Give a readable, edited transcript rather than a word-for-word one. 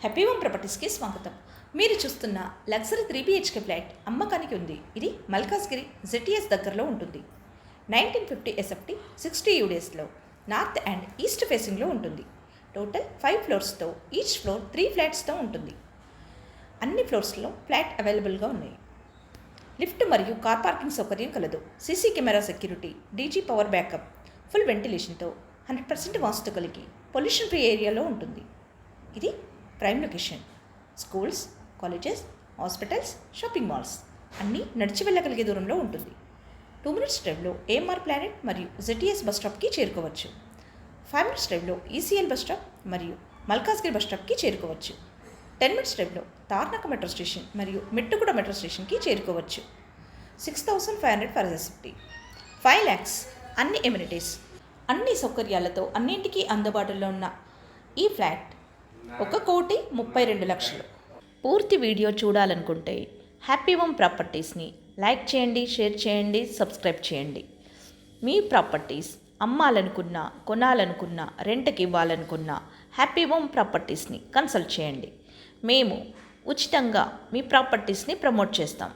Happy home ప్రాపర్టీస్కి స్వాగతం. మీరు చూస్తున్న లగ్జరీ 3 BHK ఫ్లాట్ అమ్మకానికి ఉంది. ఇది మల్కాజ్గిరి ZTS దగ్గరలో ఉంటుంది. 1950 SFT 60 UDSలో నార్త్ అండ్ ఈస్ట్ ఫేసింగ్లో ఉంటుంది. టోటల్ 5 ఫ్లోర్స్తో ఈచ్ ఫ్లోర్ 3 ఫ్లాట్స్తో ఉంటుంది. అన్ని ఫ్లోర్స్లో ఫ్లాట్ అవైలబుల్గా ఉన్నాయి. లిఫ్ట్ మరియు కార్ పార్కింగ్ సౌకర్యం కలదు. CC camera security, DG power backup, full వెంటిలేషన్తో 100% వాస్తు కలిగి పొల్యూషన్ ఫ్రీ ఏరియాలో ఉంటుంది. ఇది prime location. Schools, colleges, hospitals, shopping malls అన్నీ నడిచి వెళ్ళగలిగే దూరంలో ఉంటుంది. 2 minutes డ్రైవ్లో AMR ప్లానెట్ మరియు ZTS బస్ స్టాప్కి చేరుకోవచ్చు. 5 minutes డ్రైవ్లో ECL బస్ స్టాప్ మరియు మల్కాజ్గిరి బస్ స్టాప్కి చేరుకోవచ్చు. 10 minutes డ్రైవ్లో తార్నాక మెట్రో స్టేషన్ మరియు మెట్టుగూడ మెట్రో స్టేషన్కి చేరుకోవచ్చు. 6,500 ఫర్ SFT, 5 lakhs అన్ని ఎమ్యూనిటీస్, అన్ని సౌకర్యాలతో అన్నింటికీ అందుబాటులో ఉన్న ఈ ఫ్లాట్ 1,32,00,000. పూర్తి వీడియో చూడాలనుకుంటే హ్యాపీ హోమ్ ప్రాపర్టీస్ని లైక్ చేయండి, షేర్ చేయండి, సబ్స్క్రైబ్ చేయండి. మీ ప్రాపర్టీస్ అమ్మాలనుకున్నా, కొనాలనుకున్నా, రెంట్కి ఇవ్వాలనుకున్నా హ్యాపీ హోమ్ ప్రాపర్టీస్ని కన్సల్ట్ చేయండి. మేము ఉచితంగా మీ ప్రాపర్టీస్ని ప్రమోట్ చేస్తాం.